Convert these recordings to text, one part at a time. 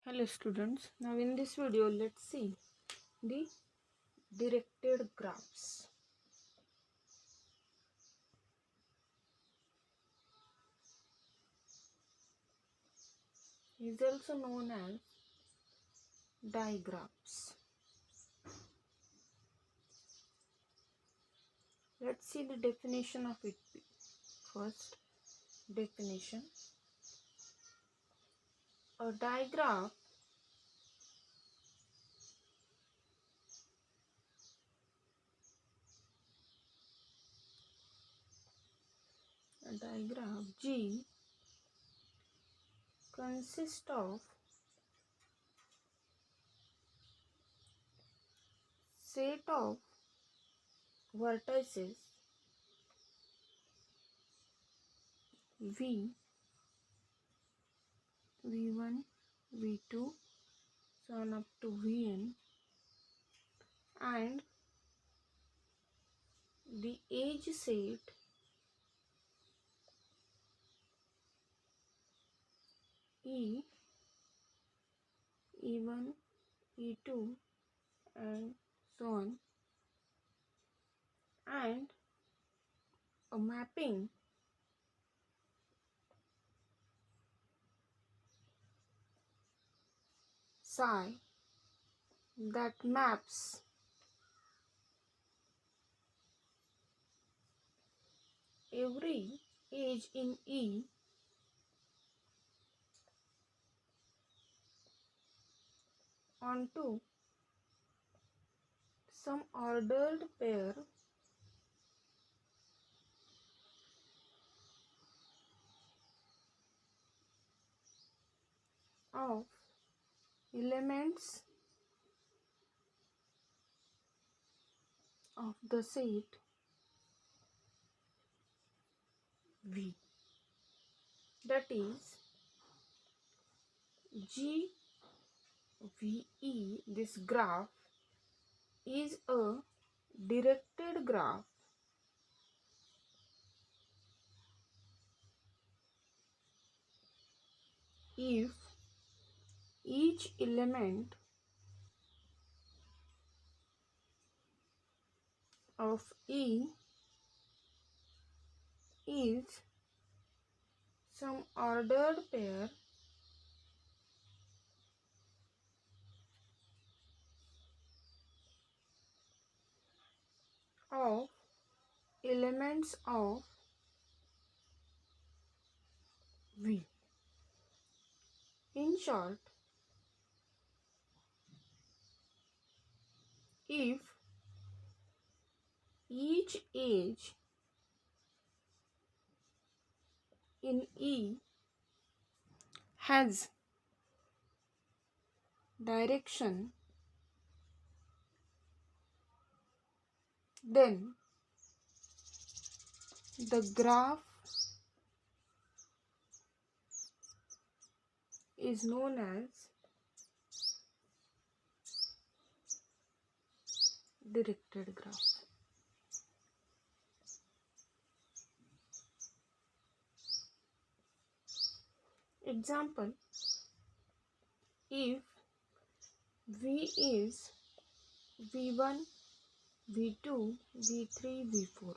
Hello students, now in this video let's see the directed graphs. Is also known as digraphs. Let's see the definition of it. First definition. A digraph G consists of set of vertices V1, V2, so on up to Vn, and the edge set E, E1, E2 and so on, and a mapping psi that maps every edge in E onto some ordered pair of elements of the set V. That is G-V-E, this graph is a directed graph if each element of E is some ordered pair of elements of V. In short, if each edge in E has direction, then the graph is known as directed graph. Example, if V is V1, V2, V3, V4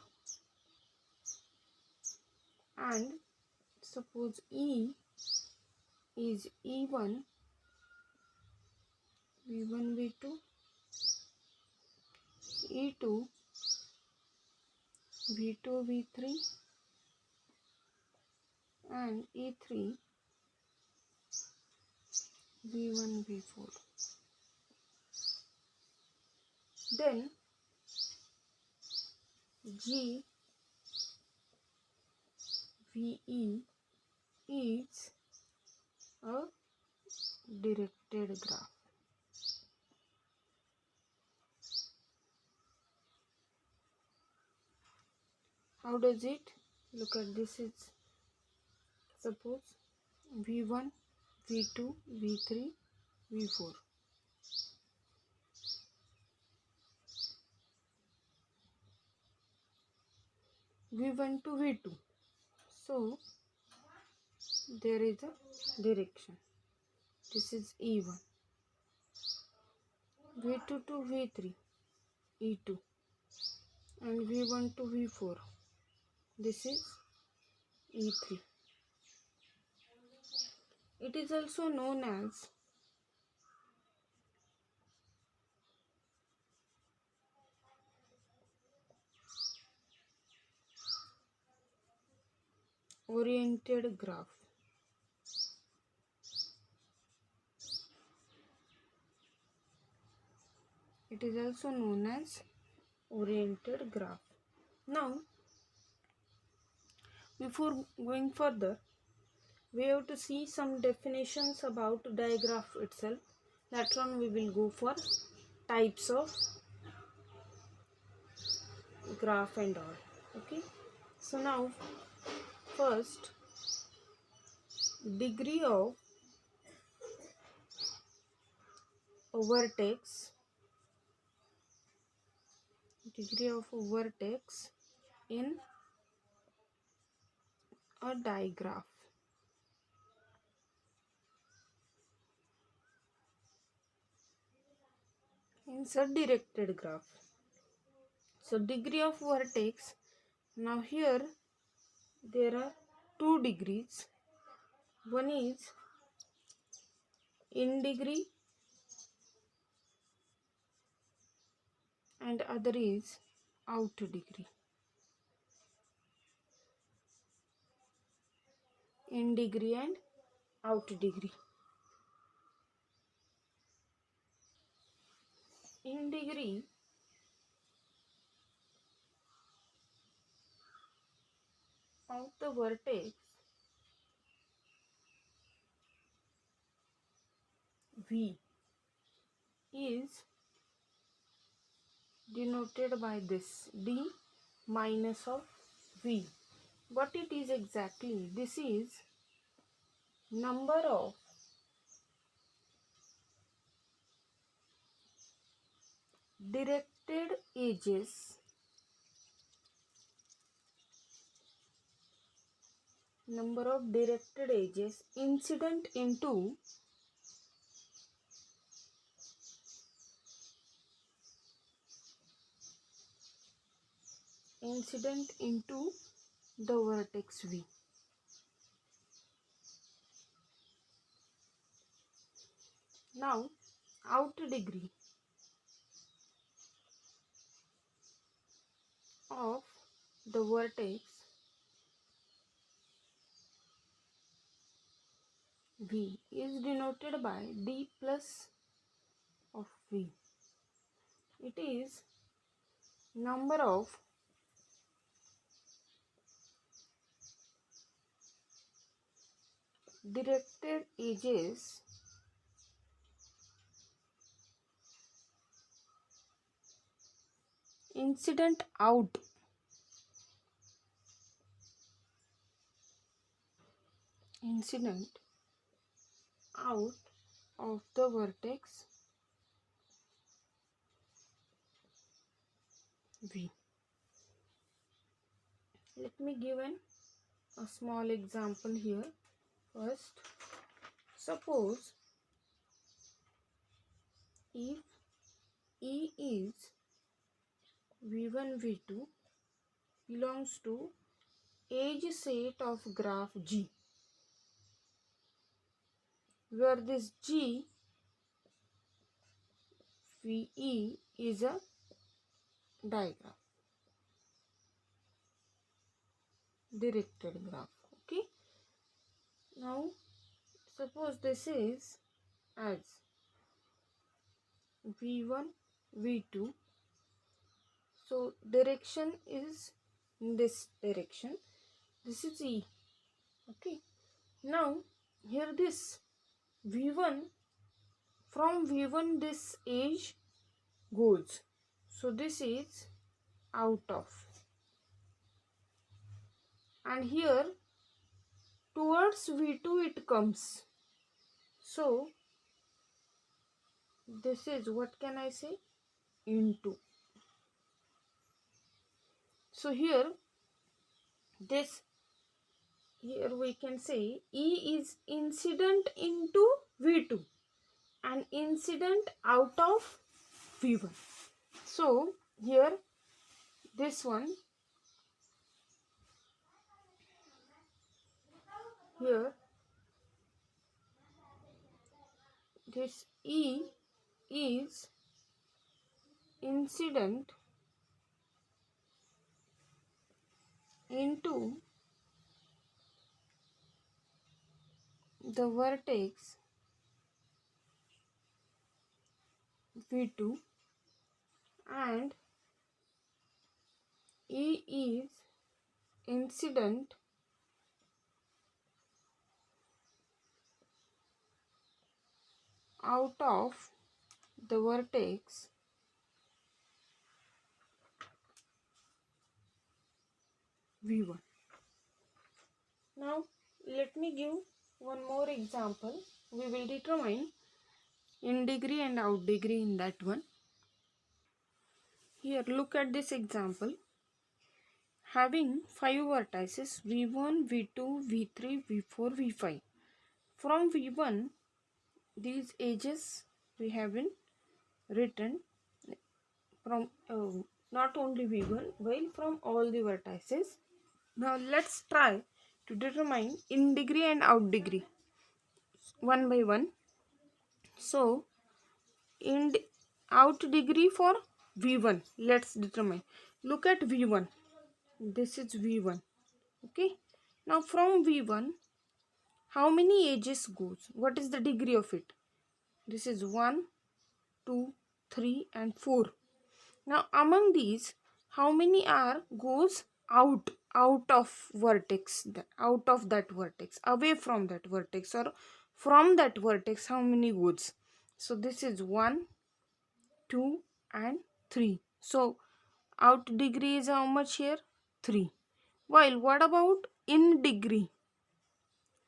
and suppose E is E1, V1, V2, E2, V2, V3 and E3, V1, V4. Then G VE is a directed graph. How does it look at this? Is suppose V1, V2, V3, V4. V1 to V2. So there is a direction. this is E1, V2 to V3, E2, and V1 to V4, this is E3. It is also known as oriented graph. It is also known as oriented graph. Now, before going further, we have to see some definitions about digraph itself. Later on we will go for types of graph and all. Okay. So now, first, degree of a vertex. Degree of a vertex in a digraph. Insert directed graph. So degree of vertex. Now here there are two degrees. One is in degree and other is out degree. In degree and out degree. In degree of the vertex V is denoted by this D minus of V. What it is exactly? This is number of directed edges incident into the vertex V. Now, out degree of the vertex V is denoted by D plus of V. It is number of directed edges incident out of the vertex V. Let me give a small example here. First, suppose if E is V1 V2 belongs to edge set of graph G, where this G VE is a digraph, directed graph. Okay. Now suppose this is as V1 V2, so direction is in this direction, this is E. Okay. Now here this V1, from V1 this edge goes, so this is out of, and here towards V2 it comes, so this is, what can I say, into. So here we can say E is incident into V2. an incident out of V1. So here this one, here this E is incident into the vertex V2, and E is incident out of the vertex V1. Now let me give one more example. We will determine in degree and out degree in that one. Here look at this example. Having 5 vertices V1, V2, V3, V4, V5. From V1, these edges we have been written from not only V1, while from all the vertices. Now let's try to determine in degree and out degree one by one. So in out degree for V1, let's determine. Look at V1. This is V1. Okay. Now from V1, how many edges goes? What is the degree of it? This is 1, 2, 3 and 4. Now among these, how many are goes out of vertex, out of that vertex, away from that vertex, or from that vertex, how many goes? So this is 1, 2 and 3. So out degree is how much here? 3. While what about in degree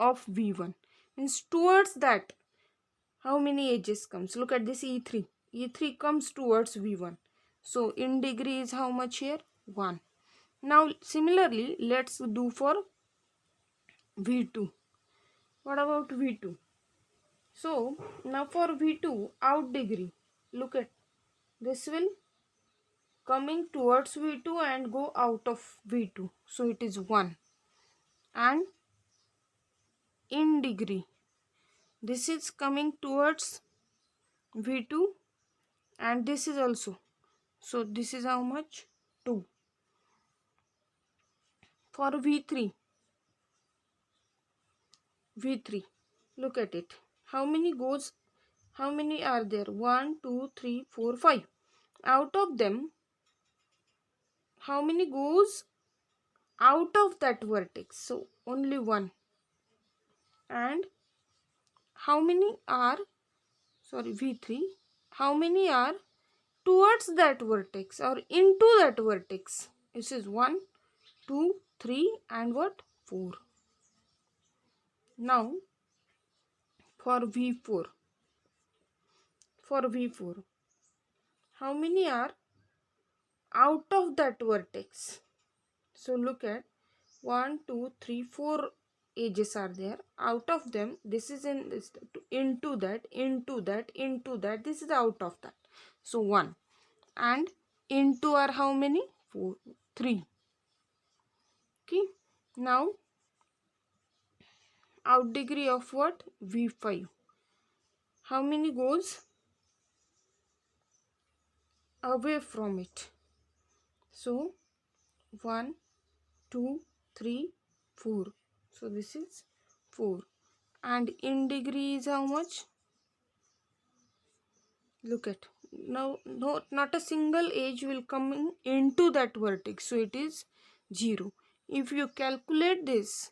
of V1? Means towards that, how many edges comes? Look at this E3. E3 comes towards V1. So in degree is how much here? 1. Now similarly, let's do for V2. What about V2? So now for V2 out degree, look at this will coming towards V2 and go out of V2. So it is 1. And in degree, this is coming towards V2 and this is also. So this is how much? 2. For V3, look at it. How many goes? How many are there? 1, 2, 3, 4, 5. Out of them, how many goes out of that vertex? So only 1. And how many are, V3, how many are towards that vertex or into that vertex? This is 1, 2, 3 and what? 4. Now for V4, how many are out of that vertex? So look at 1, 2, 3, 4 edges are there. Out of them, this is in this, into that, this is out of that. So 1. And into are how many? 4, 3. Okay. Now out degree of what? V5. How many goes away from it? So 1, 2, 3, 4. So this is 4. And in degree is how much? Look at. Now not a single edge will come into that vertex. So it is 0. If you calculate this,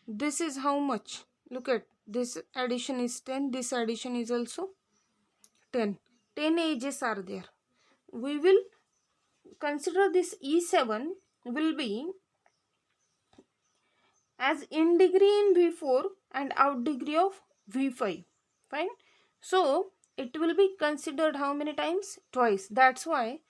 this is how much? Look at this addition is 10. This addition is also 10. 10 edges are there. We will consider this E7 will be as in degree in V4 and out degree of V5. Fine. So it will be considered how many times? Twice. That's why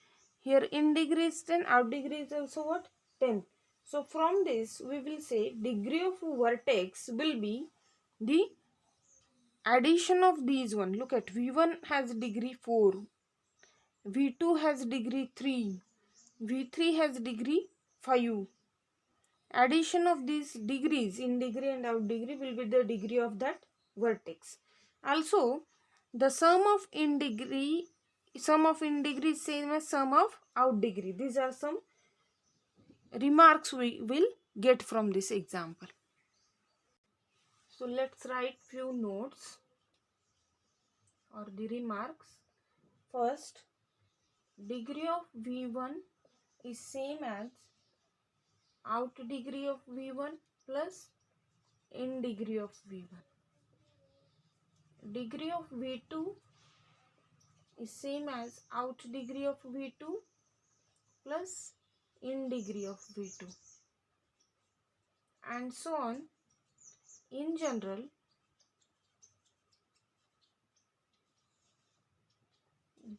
here in degree is 10, out degree is also what? 10. So from this we will say degree of vertex will be the addition of these one, look at v1 has degree 4, v2 has degree 3, v3 has degree 5. Addition of these degrees, in degree and out degree, will be the degree of that vertex. Also, the sum of in degree is same as sum of out degree. These are some remarks we will get from this example. So let's write few notes or the remarks. First, degree of v1 is same as out degree of v1 plus in degree of v1. Degree of v2 is same as out degree of v2 plus in degree of v2, and so on. In general,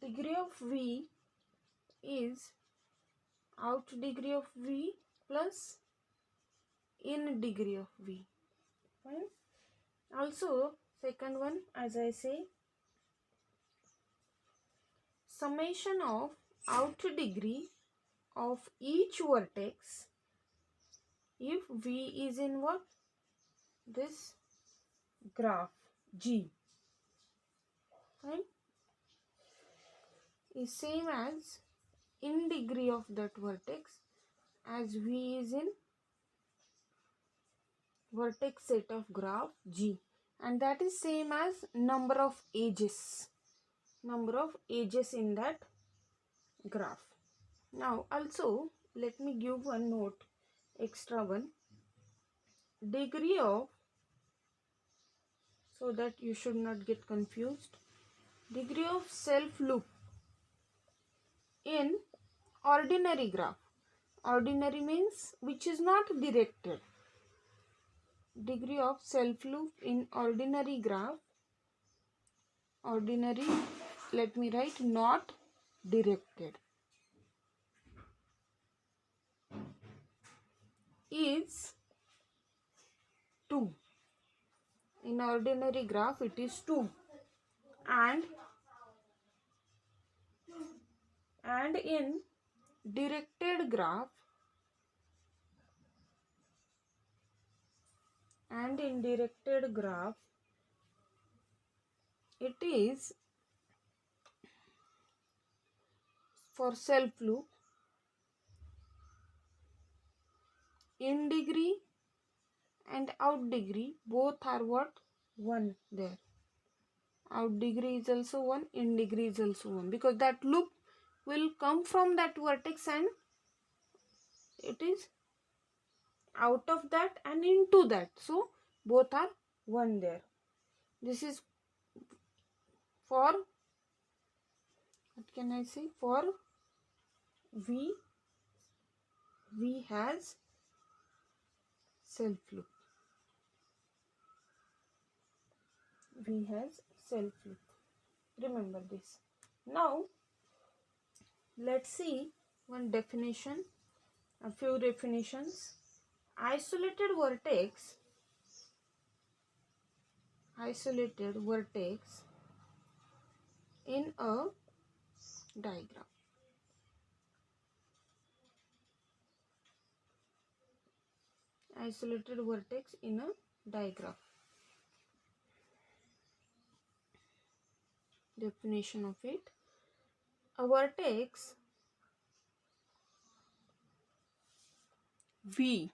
degree of v is out degree of v plus in degree of v. Fine. Also, second one, as I say, summation of out degree of each vertex if v is in what? This graph G. Fine. Is same as in degree of that vertex as v is in vertex set of graph G, and that is same as number of edges in that graph. Now also let me give one note, extra one, degree of, so that you should not get confused, degree of self loop in ordinary graph. Ordinary means which is not directed. Degree of self loop in ordinary graph, ordinary, let me write not directed, is 2. In ordinary graph it is 2, and in directed graph, it is, for self loop, in degree and out degree both are what? 1 there. Out degree is also 1, in degree is also 1, because that loop will come from that vertex and it is out of that and into that, so both are 1 there. This is for, what can I say, for v has self loop. V has self loop. Remember this. Now let's see one definition, a few definitions. Isolated vertex in a diagram. Isolated vertex in a diagram. Definition of it: a vertex V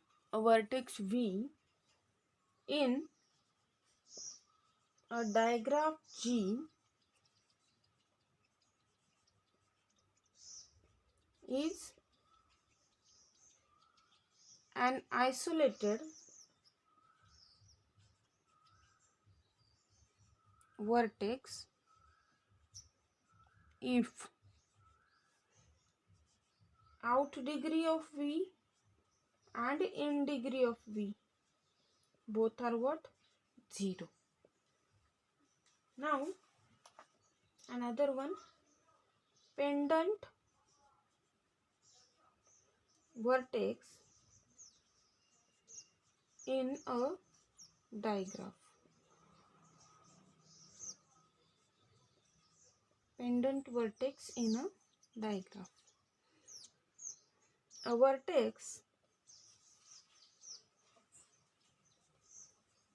in a diagram G is an isolated vertex if out degree of V and in degree of V both are what? 0. Now another one, pendant vertex in a digraph. pendant vertex in a digraph. A vertex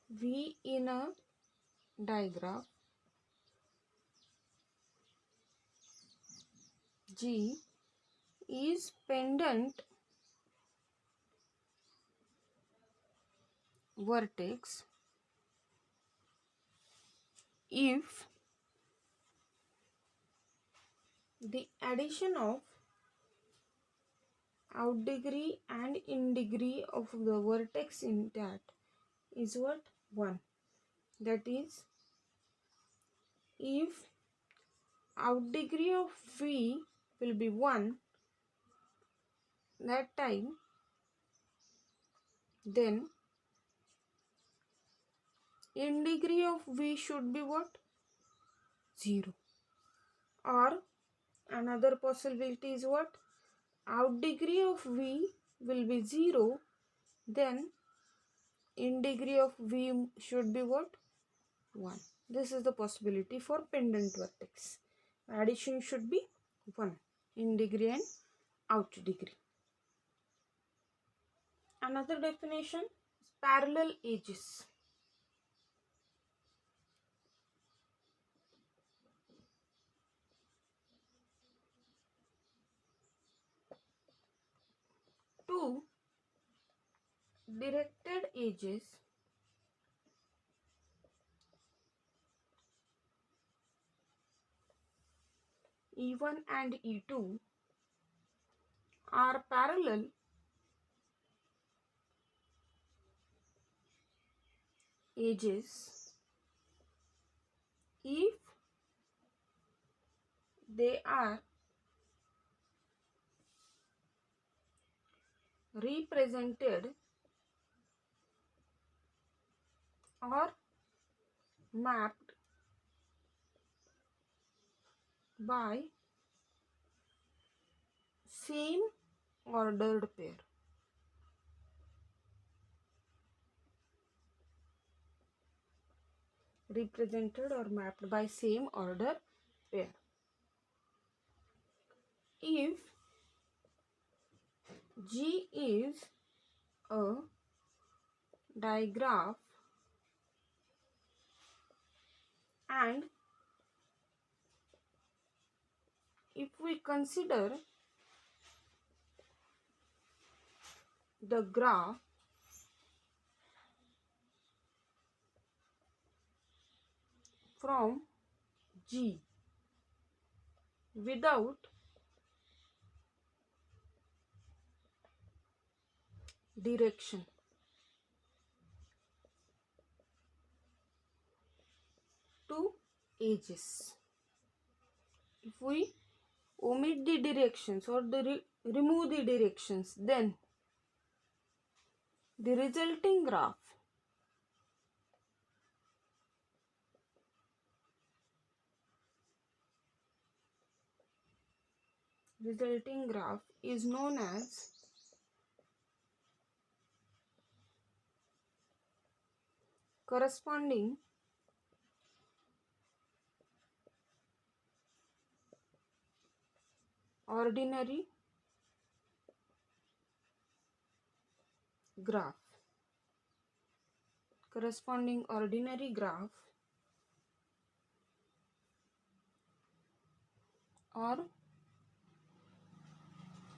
V in a digraph G is pendant vertex if the addition of out degree and in degree of the vertex in that is what? 1. That is, if out degree of V will be 1, that time then in degree of V should be what? 0. Or another possibility is what? Out degree of V will be 0, then in degree of V should be what? 1. This is the possibility for pendant vertex. Addition should be 1 in degree and out degree. Another definition is parallel edges. Two directed edges E1 and E2 are parallel edges if they are represented or mapped by same ordered pair. Represented or mapped by same order pair. If G is a digraph and if we consider the graph from G without direction, to edges. If we omit the directions or remove the directions, then the resulting graph is known as corresponding ordinary graph. Corresponding ordinary graph or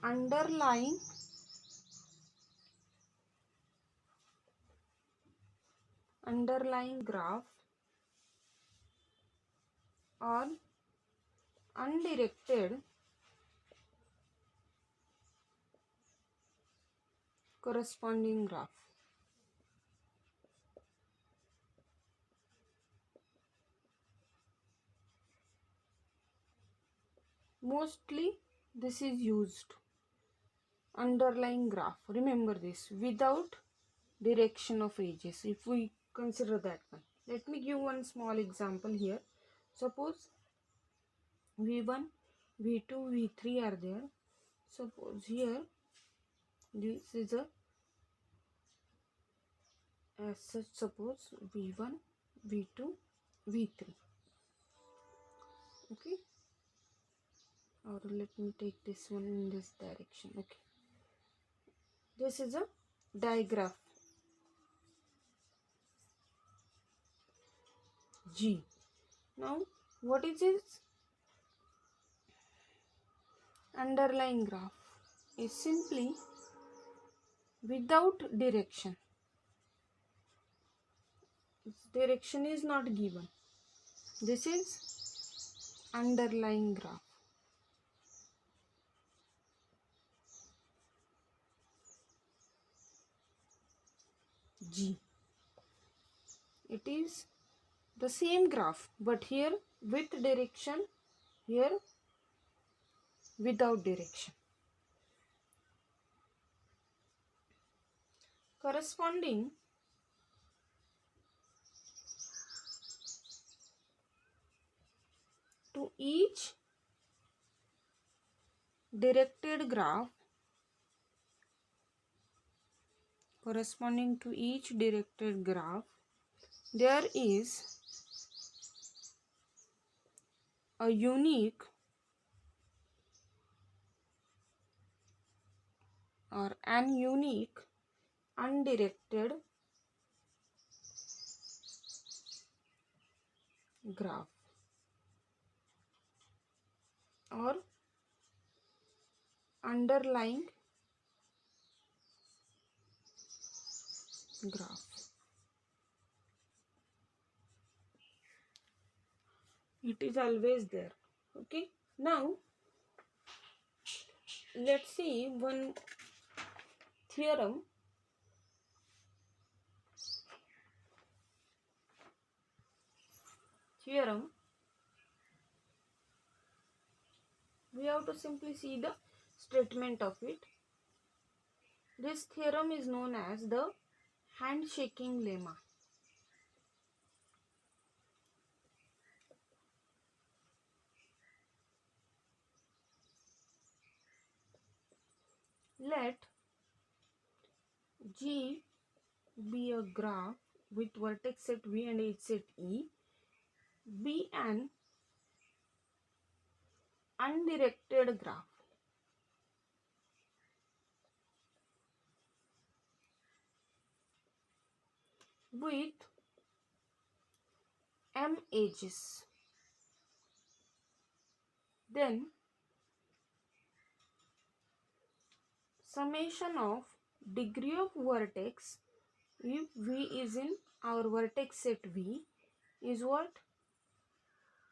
underlying graph or undirected corresponding graph. Mostly this is used. Underlying graph. Remember this, without direction of edges. If we consider that one, let me give one small example here. Suppose V1, V2, V3 are there. Suppose here this is a, as such, suppose V1, V2, V3. Okay. or let me take this one in this direction. Okay, this is a digraph G. Now what is its underlying graph? Is simply without direction. Its direction is not given. This is underlying graph. G. It is the same graph, but here with direction, here without direction. Corresponding to each directed graph, there is a unique or an unique undirected graph or underlying graph. It is always there. Okay, now let's see one theorem. We have to simply see the statement of it. This theorem is known as the handshaking lemma. Let G be a graph with vertex set V and edge set E, be an undirected graph with M edges. Then summation of degree of vertex, if V is in our vertex set V, is what?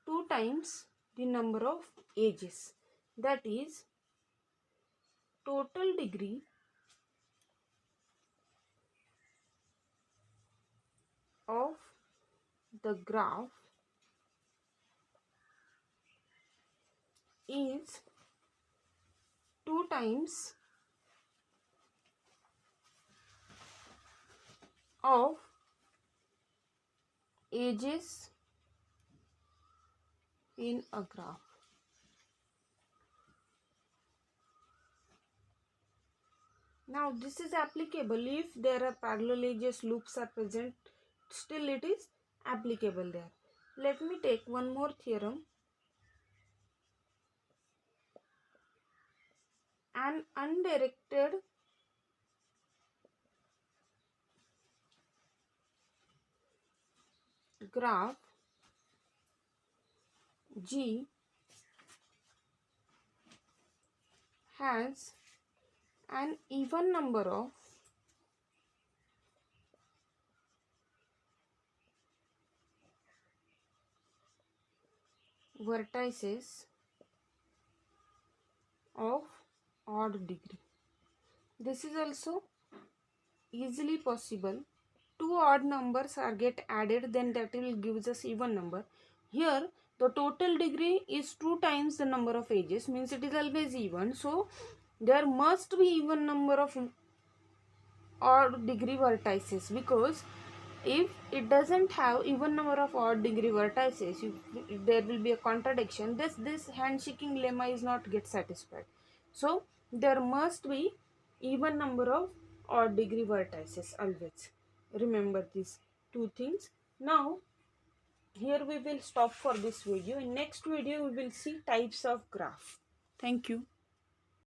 2 times the number of edges. That is total degree of the graph is 2 times of edges in a graph. Now this is applicable if there are parallel edges, loops are present, still it is applicable there. Let me take one more theorem. An undirected graph G has an even number of vertices of odd degree. This is also easily possible. 2 odd numbers are get added, then that will gives us even number. Here the total degree is 2 times the number of edges, means it is always even. So there must be even number of odd degree vertices, because if it doesn't have even number of odd degree vertices, if there will be a contradiction. This handshaking lemma is not get satisfied. So there must be even number of odd degree vertices always. Remember these 2 things. Now here we will stop for this video. In next video we will see types of graph. Thank you.